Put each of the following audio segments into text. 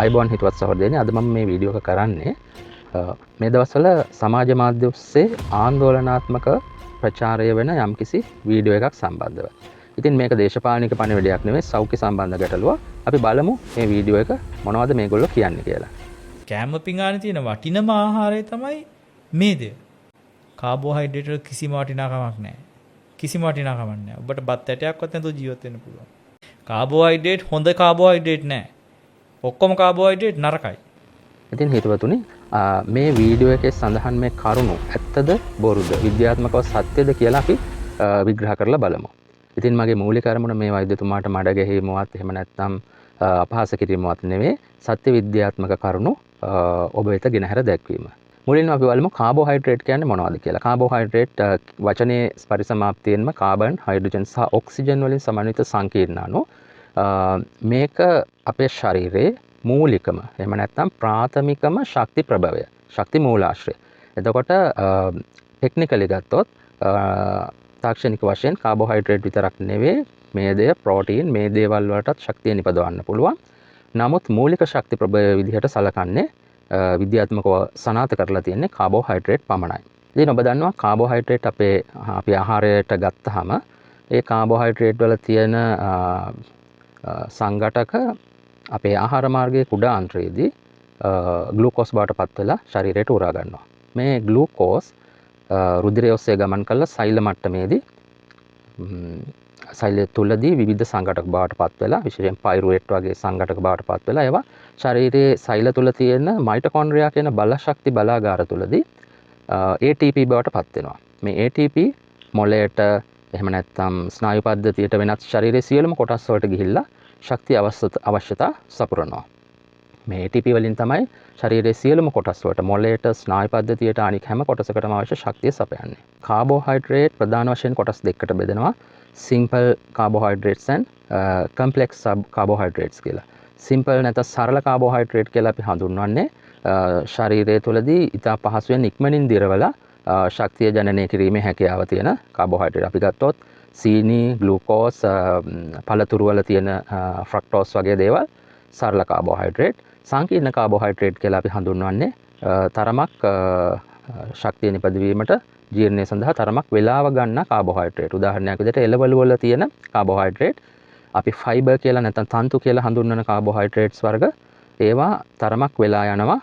අයිබෝන් හිතවත් සහෝදරයනි අද මම මේ වීඩියෝ එක කරන්නේ මේ දවස්වල සමාජ මාධ්‍ය ඔස්සේ ආందోලනාත්මක ප්‍රචාරය වෙන යම්කිසි වීඩියෝ එකක් සම්බන්ධව. ඉතින් මේක දේශපාලනික පණිවිඩයක් නෙවෙයි සෞඛ්‍ය සම්බන්ධ ගැටලුව. අපි බලමු මේ වීඩියෝ එක මොනවද මේගොල්ලෝ කියන්නේ කියලා. කෑම පිඟානේ තියෙන වටිනම ආහාරය තමයි මේදය. කාබෝහයිඩ්‍රේට් වල කිසිම වටිනාකමක් නැහැ. කිසිම වටිනාකමක් නැහැ. ඔබට බත් ඇටයක්වත් නැතුව ජීවත් වෙන්න පුළුවන්. කාබෝහයිඩ්‍රේට් හොඳ කාබෝහයිඩ්‍රේට් නැහැ. ඔක්කොම කාබෝහයිඩ්‍රේට් නරකයි. ඉතින් හිතවතුනි මේ වීඩියෝ එකේ සඳහන් මේ කරුණු ඇත්තද බොරුද විද්‍යාත්මකව සත්‍යද කියලා අපි විග්‍රහ කරලා බලමු. ඉතින් මගේ මූලික අරමුණ මේ වෛද්‍යතුමාට මඩ ගැහිමවත් එහෙම නැත්නම් අපහාස කිරීමවත් නෙවෙයි සත්‍ය විද්‍යාත්මක කරුණු ඔබ වෙත ගෙනහැර දැක්වීම. මුලින්ම අපි බලමු කාබෝහයිඩ්‍රේට් කියන්නේ මොනවද කියලා. කාබෝහයිඩ්‍රේට් වචනේ පරිසමාප්තියෙන්ම කාබන්, හයිඩ්‍රජන් සහ ඔක්සිජන් වලින් සමන්විත සංකීර්ණ අණු. මේක අපේ ශරීරයේ මූලිකම එහෙම නැත්නම් ප්‍රාථමිකම ශක්ති ප්‍රභවය, ශක්ති මූලාශ්‍රය. එතකොට ටෙක්නිකලි ගත්තොත් තාක්ෂණික වශයෙන් කාබෝහයිඩ්‍රේට් විතරක් නෙවෙයි මේදය, ප්‍රෝටීන් මේ දේවල් වලටත් ශක්තිය නිපදවන්න පුළුවන්. නමුත් මූලික ශක්ති ප්‍රභවය විදිහට සලකන්නේ විද්‍යාත්මකව සනාථ කරලා තියෙන්නේ කාබෝහයිඩ්‍රේට් පමණයි. ඉතින් ඔබ දන්නවා කාබෝහයිඩ්‍රේට් අපි ආහාරයට ගත්තාම ඒ කාබෝහයිඩ්‍රේට් වල තියෙන සංඝටක අපේ ආහාර මාර්ගයේ කුඩා අන්ත්‍රයේදී ග්ලූකෝස් බවට පත් වෙලා ශරීරයට උරා ගන්නවා. මේ ග්ලූකෝස් රුධිරය ඔස්සේ ගමන් කරලා සෛල මට්ටමේදී සෛලය තුලදී විවිධ සංඝටක බවට පත් වෙලා විශේෂයෙන් පයිරුවේට් වගේ සංඝටක බවට පත් වෙලා ඒවා ශරීරයේ සෛල තුල තියෙන මයිටොකොන්ඩ්‍රියා කියන බලශක්ති බලාගාර තුලදී ATP බවට පත් වෙනවා. මේ ATP මොළයට එහෙම නැත්නම් ස්නායු පද්ධතියට වෙනත් ශරීරයේ සියලුම කොටස් වලට ගිහිල්ලා ශක්තිය අවශ්‍යතා සපුරනවා. මේ ATP වලින් තමයි ශරීරයේ සියලුම කොටස් වලට මොළයට ස්නායු පද්ධතියට අනික් හැම කොටසකටම අවශ්‍ය ශක්තිය සපයන්නේ. කාබෝහයිඩ්‍රේට් ප්‍රධාන වශයෙන් කොටස් දෙකකට බෙදෙනවා. simple carbohydrates and complex carbohydrates කියලා. simple නැත්නම් සරල කාබෝහයිඩ්‍රේට් කියලා අපි හඳුන්වන්නේ ශරීරය තුළදී ඉතා පහසුවෙන් ඉක්මනින් දිරවලා ශක්තිය ජනනය කිරීමේ හැකියාව තියෙන කාබෝහයිඩ්‍රේට්. අපි ගත්තොත් සීනි, ග්ලූකෝස්, පළතුරු වල තියෙන ෆ්‍රක්ටෝස් වගේ දේවල් සරල කාබෝහයිඩ්‍රේට්. සංකීර්ණ කාබෝහයිඩ්‍රේට් කියලා අපි හඳුන්වන්නේ තරමක් ශක්තිය නිපදවීමට ජීර්ණය සඳහා තරමක් වේලාව ගන්න කාබෝහයිඩ්‍රේට්. උදාහරණයක් විදිහට එළවලු වල තියෙන කාබෝහයිඩ්‍රේට් අපි ෆයිබර් කියලා නැත්නම් තන්තු කියලා හඳුන්වන කාබෝහයිඩ්‍රේට්ස් වර්ග ඒවා තරමක් වෙලා යනවා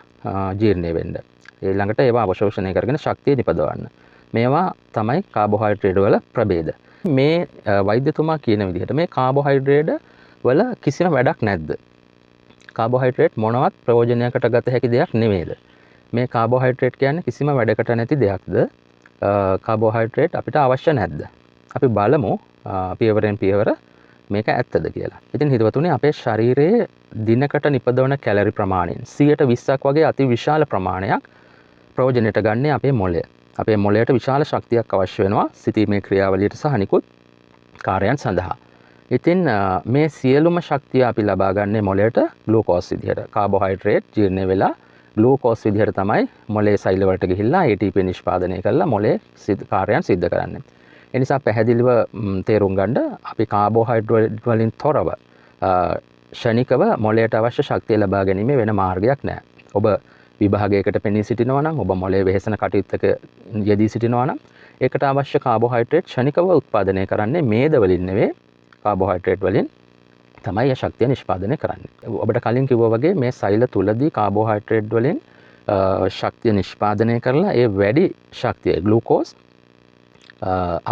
ජීර්ණය වෙන්න. ඊළඟට ඒවා අවශෝෂණය කරගෙන ශක්තිය නිපදවන්න. මේවා තමයි කාබෝහයිඩ්‍රේට් වල ප්‍රභේද. මේ වෛද්‍යතුමා කියන විදිහට මේ කාබෝහයිඩ්‍රේට් වල කිසිම වැඩක් නැද්ද? කාබෝහයිඩ්‍රේට් මොනවත් ප්‍රයෝජනයකට ගත හැකි දෙයක් නෙමෙයිද? මේ කාබෝහයිඩ්‍රේට් කියන්නේ කිසිම වැඩකට නැති දෙයක්ද? කාබෝහයිඩ්‍රේට් අපිට අවශ්‍ය නැද්ද? අපි බලමු පියවරෙන් පියවර මේක ඇත්තද කියලා. ඉතින් හිතවතුනි අපේ ශරීරයේ දිනකට නිපදවන කැලරි ප්‍රමාණයෙන් 120ක් වගේ අති විශාල ප්‍රමාණයක් ප්‍රයෝජනයට ගන්න අපේ මොළය. අපේ මොළයට විශාල ශක්තියක් අවශ්‍ය වෙනවා සිතීමේ ක්‍රියාවලියට සහ නිකුත් කාර්යයන් සඳහා. ඉතින් මේ සියලුම ශක්තිය අපි ලබා ගන්නේ මොළයට ග්ලූකෝස් විදිහට. කාබෝහයිඩ්‍රේට් ජීර්ණය වෙලා ග්ලූකෝස් විදිහට තමයි මොළයේ සෛල වලට ගිහිල්ලා ATP නිෂ්පාදනය කරලා මොළයේ කාර්යයන් සිද්ධ කරන්නේ. ඒ නිසා පැහැදිලිව තේරුම් ගන්න අපි කාබෝහයිඩ්‍රේට් වලින් තොරව ෂණිකව මොළයට අවශ්‍ය ශක්තිය ලබා ගැනීම වෙන මාර්ගයක් නැහැ. ඔබ විභාගයකට පෙනී සිටිනවා නම් ඔබ මොළයේ වෙහෙසන කටයුත්තක යෙදී සිටිනවා නම් ඒකට අවශ්‍ය කාබෝහයිඩ්‍රේට් ෂණිකව උත්පාදනය කරන්නේ මේද වලින් නෙවෙයි කාබෝහයිඩ්‍රේට් වලින් තමයි ඒ ශක්තිය නිෂ්පාදනය කරන්නේ. ඔබට කලින් කිව්වා වගේ මේ සෛල තුලදී කාබෝහයිඩ්‍රේට් වලින් ශක්තිය නිෂ්පාදනය කරලා ඒ වැඩි ශක්තිය ග්ලූකෝස්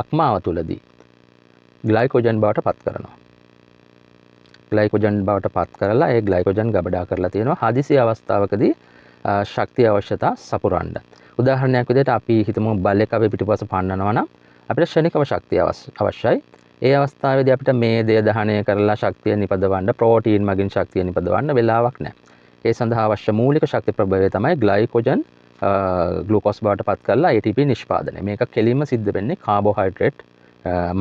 අක්මාව තුලදී ග්ලයිකෝජන් බවට පත් කරනවා. ග්ලයිකෝජන් බවට පත් කරලා ඒ ග්ලයිකෝජන් ගබඩා කරලා තියෙනවා හදිසි අවස්ථාවකදී ශක්තිය අවශ්‍යතා සපුරන්න. උදාහරණයක් විදිහට අපි හිතමු බල්ලෙක් අපේ පිටුපස පන්නනවා නම් අපිට ක්ෂණිකව ශක්තිය අවශ්‍යයි. ඒ අවස්ථාවේදී අපිට මේදය දහනය කරලා ශක්තිය නිපදවන්න, ප්‍රෝටීන් මගින් ශක්තිය නිපදවන්න වෙලාවක් නැහැ. ඒ සඳහා අවශ්‍ය මූලික ශක්ති ප්‍රභවය තමයි ග්ලයිකෝජන් ග්ලූකෝස් බවට පත් කරලා ATP නිෂ්පාදනය. මේක කෙලින්ම සිද්ධ වෙන්නේ කාබෝහයිඩ්‍රේට්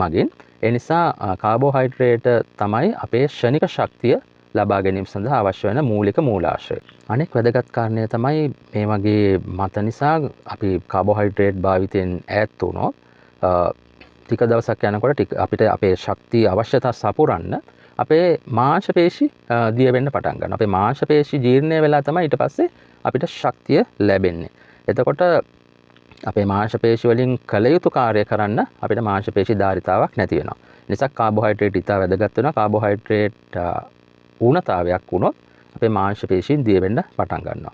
මගින්. ඒ නිසා කාබෝහයිඩ්‍රේට් තමයි අපේ ක්ෂණික ශක්තිය ලබා ගැනීම සඳහා අවශ්‍ය වෙන මූලික මූලාශ්‍රය. අනෙක් වැදගත් කාරණය තමයි මේ වගේ මත නිසා අපි කාබෝහයිඩ්‍රේට් භාවිතයෙන් ඈත් වුණොත් ටික දවසක් යනකොට අපිට අපේ ශක්තිය අවශ්‍යතා සපුරන්න අපේ මාංශ පේශි දිය වෙන්න පටන් ගන්නවා. අපේ මාංශ පේශි ජීර්ණය වෙලා තමයි ඊට පස්සේ අපිට ශක්තිය ලැබෙන්නේ. එතකොට අපේ මාංශ පේශි වලින් කළ යුතු කාර්ය කරන්න අපිට මාංශ පේශි ධාරිතාවක් නැති වෙනවා. නිසා කාබෝහයිඩ්‍රේට් ඉතා වැදගත් වෙනවා. කාබෝහයිඩ්‍රේට් ඌනතාවයක් වුණොත් අපේ මාංශ පේශීන් දිය වෙන්න පටන් ගන්නවා.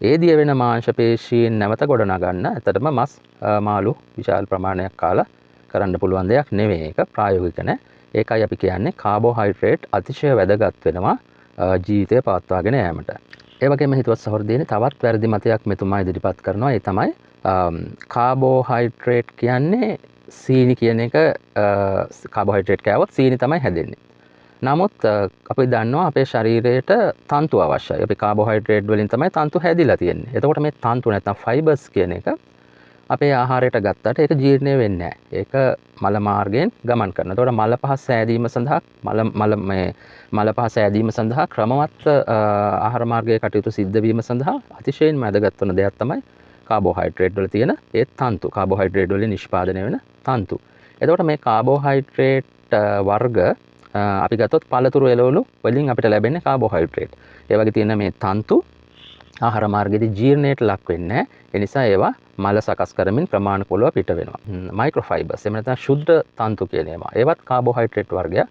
ඒ දිය වෙන මාංශ පේශීන් නැවත ගොඩනගන්න ඇත්තටම මස් මාළු විශාල ප්‍රමාණයක් කාලා කරන්න පුළුවන් දෙයක් නෙවෙයි. ඒක ප්‍රායෝගික නැහැ. ඒකයි අපි කියන්නේ කාබෝහයිඩ්‍රේට් අතිශය වැදගත් වෙනවා ජීවිතය පවත්වාගෙන යාමට. ඒ වගේම හිතවත් සහෘදයනි තවත් වැරදි මතයක් මෙතුමා ඉදිරිපත් කරනවා. ඒ තමයි කාබෝහයිඩ්‍රේට් කියන්නේ සීනි කියන එක කාබෝහයිඩ්‍රේට් කෑවොත් සීනි තමයි හැදෙන්නේ. නමුත් අපි දන්නවා අපේ ශරීරයට තන්තු අවශ්‍යයි. අපි කාබෝහයිඩ්‍රේට් වලින් තමයි තන්තු හැදිලා තියෙන්නේ. එතකොට මේ තන්තු නැත්නම් ෆයිබර්ස් කියන එක අපේ ආහාරයට ගත්තට ඒක ජීර්ණය වෙන්නේ නැහැ. ඒක මල මාර්ගයෙන් ගමන් කරනවා. එතකොට මල පහ සෑදීම සඳහා මල පහ සෑදීම සඳහා ක්‍රමවත් ආහාර මාර්ගයේ කටයුතු සිද්ධ වීම සඳහා අතිශයින් වැදගත් වන දෙයක් තමයි කාබෝහයිඩ්‍රේට් වල තියෙන ඒ තන්තු. කාබෝහයිඩ්‍රේට් වලින් නිෂ්පාදනය වෙන තන්තු. එතකොට මේ කාබෝහයිඩ්‍රේට් වර්ග අපි ගත්තොත් පළතුරු එළවලු වලින් අපිට ලැබෙන්නේ කාබෝහයිඩ්‍රේට්. ඒ වගේ තියෙන මේ තන්තු ආහාර මාර්ගයේදී ජීර්ණයට ලක් වෙන්නේ නැහැ. ඒ නිසා ඒවා මල සකස් කරමින් ක්‍රමානුකූලව පිට වෙනවා. මයික්‍රෝෆයිබර්ස් එහෙම නැත්නම් ශුද්ධ තන්තු කියන ඒවා. ඒවත් කාබෝහයිඩ්‍රේට් වර්ගයක්.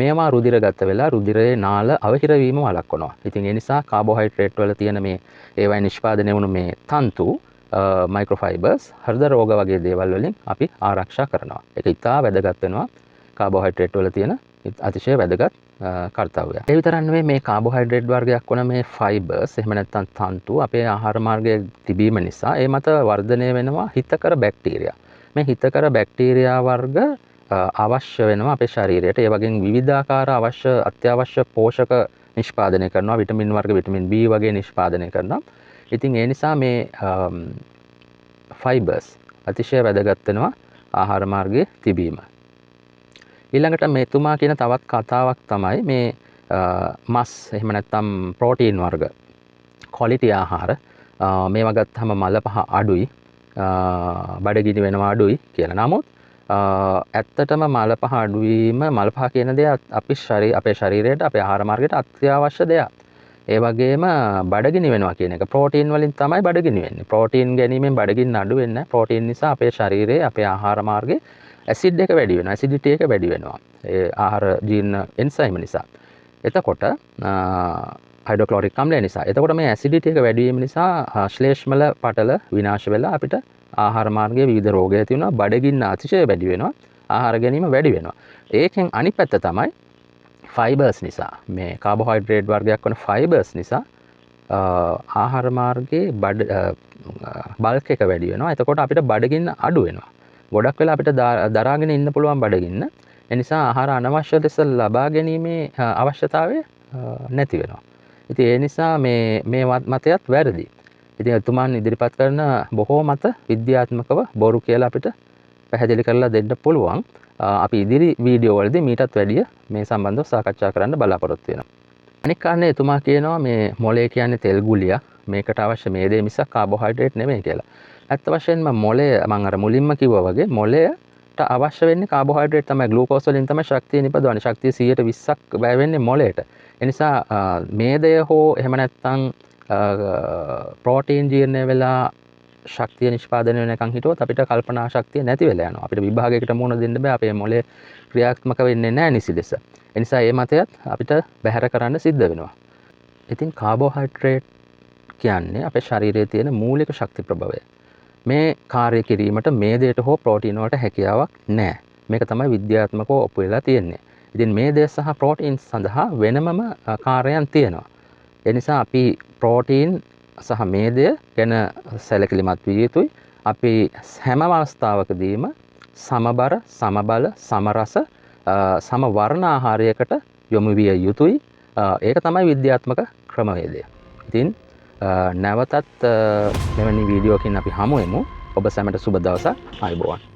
මේවා රුධිරගත වෙලා රුධිරයේ නාල අවහිර වීම වළක්වනවා. ඉතින් ඒ නිසා කාබෝහයිඩ්‍රේට් වල තියෙන මේ ඒවායි නිෂ්පාදනය වුණු මේ තන්තු මයික්‍රෝෆයිබර්ස් හෘද රෝග වගේ දේවල් වලින් අපි ආරක්ෂා කරනවා. ඒක ඉතා වැදගත් වෙනවා කාබෝහයිඩ්‍රේට් වල තියෙන අතිශය වැදගත් කර්තව්‍යයක්. ඒ විතරක් නෙවෙයි මේ කාබෝහයිඩ්‍රේට් වර්ගයක් වන මේ ෆයිබර්ස් එහෙම නැත්නම් තන්තු අපේ ආහාර මාර්ගයේ තිබීම නිසා ඒ මත වර්ධනය වෙනවා හිතකර බැක්ටීරියා. මේ හිතකර බැක්ටීරියා වර්ග අවශ්‍ය වෙනවා අපේ ශරීරයට. ඒ වගේම විවිධාකාර අත්‍යවශ්‍ය පෝෂක නිෂ්පාදනය කරනවා. විටමින් වර්ග විටමින් B වගේ නිෂ්පාදනය කරනවා. ඉතින් ඒ නිසා මේ ෆයිබර්ස් අතිශය වැදගත් වෙනවා ආහාර මාර්ගයේ තිබීම. ඊළඟට මෙතුමා කියන තවත් කතාවක් තමයි මේ මස් එහෙම නැත්නම් ප්‍රෝටීන් වර්ග ක්වොලිටි ආහාර මේවා ගත්තාම මල පහ අඩුයි බඩගිනි වෙනවා අඩුයි කියලා. නමුත් ඇත්තටම මල පහ අඩුවීම මල පහ කියන දේ අපේ ශරීරයට අපේ ආහාර මාර්ගයට අත්‍යවශ්‍ය දෙයක්. ඒ වගේම බඩගිනි වෙනවා කියන එක ප්‍රෝටීන් වලින් තමයි බඩගිනි වෙන්නේ. ප්‍රෝටීන් ගැනීමෙන් බඩගින්න අඩු වෙන්නේ නැහැ. ප්‍රෝටීන් නිසා අපේ ශරීරයේ අපේ ආහාර මාර්ගයේ ඇසිඩ් එක වැඩි වෙනවා. ඇසිඩිටි එක වැඩි වෙනවා. ඒ ආහාර ජීර්ණ එන්සයිම නිසා. එතකොට හයිඩ්‍රොක්ලොරික් අම්ලය නිසා. එතකොට මේ ඇසිඩිටි එක වැඩි වීම නිසා ශ්ලේෂ්මල පටල විනාශ වෙලා අපිට ආහාර මාර්ගයේ විවිධ රෝග ඇති වෙනවා. බඩගින්න අතිශය වැඩි වෙනවා. ආහාර ගැනීම වැඩි වෙනවා. ඒකෙන් අනිත් පැත්ත තමයි ෆයිබර්ස් නිසා මේ කාබෝහයිඩ්‍රේට් වර්ගයක් වන ෆයිබර්ස් නිසා ආහාර මාර්ගයේ බල්ක් එක වැඩි වෙනවා. එතකොට අපිට බඩගින්න අඩු වෙනවා. ගොඩක් වෙලා අපිට දරාගෙන ඉන්න පුළුවන් බඩගින්න. ඒ නිසා ආහාර අනවශ්‍ය ලෙස ලබා ගැනීමේ අවශ්‍යතාවය නැති වෙනවා. ඉතින් ඒ නිසා මේ මතයත් වැරදි. ඉතින් එතුමන් ඉදිරිපත් කරන බොහෝ මත විද්‍යාත්මකව බොරු කියලා අපිට පැහැදිලි කරලා දෙන්න පුළුවන්. අපි ඉදිරි වීඩියෝ වලදී මීටත් වැඩිය මේ සම්බන්ධව සාකච්ඡා කරන්න බලාපොරොත්තු වෙනවා. අනික් කාරණේ එතුමා කියනවා මේ මොලේ කියන්නේ තෙල් ගුලියක්. මේකට අවශ්‍ය මේදේ මිසක් කාබෝහයිඩ්‍රේට් නෙමෙයි කියලා. ඇත්ත වශයෙන්ම මොලය මම අර මුලින්ම කිව්වා වගේ මොලයට අවශ්‍ය වෙන්නේ කාබෝහයිඩ්‍රේට් තමයි. ග්ලූකෝස් වලින් තමයි ශක්තිය නිපදවන්නේ. ශක්තිය 120ක් වැය වෙන්නේ මොලයට. ඒ නිසා මේදය හෝ එහෙම නැත්නම් ප්‍රෝටීන් ජීර්ණය වෙලා ශක්තිය නිෂ්පාදනය වෙනකන් හිටියොත් අපිට කල්පනා ශක්තිය නැති වෙලා යනවා. අපිට විභාගයකට මුහුණ දෙන්න බෑ. අපේ මොලේ ක්‍රියාත්මක වෙන්නේ නැහැ නිසි ලෙස. ඒ නිසා මේ මතයත් අපිට බැහැර කරන්න සිද්ධ වෙනවා. ඉතින් කාබෝහයිඩ්‍රේට් කියන්නේ අපේ ශරීරයේ තියෙන මූලික ශක්ති ප්‍රභවය. මේ කාර්ය කිරීමට මේදයට හෝ ප්‍රෝටීන් වලට හැකියාවක් නැහැ. මේක තමයි විද්‍යාත්මකව ඔප්පු වෙලා තියෙන්නේ. ඉතින් මේදය සහ ප්‍රෝටීන් සඳහා වෙනමම කාර්යයන් තියෙනවා. ඒ නිසා අපි ප්‍රෝටීන් සහ මේදය ගැන සැලකිලිමත් විය යුතුයි. අපි හැම අවස්ථාවකදීම සමබර, සමබල, සමරස, සමවර්ණ ආහාරයකට යොමු විය යුතුයි. ඒක තමයි විද්‍යාත්මක ක්‍රමවේදය. ඉතින් නැවතත් මෙවැනි වීඩියෝකින් අපි හමු වෙමු. ඔබ සැමට සුබ දවසක්. ආයුබෝවන්.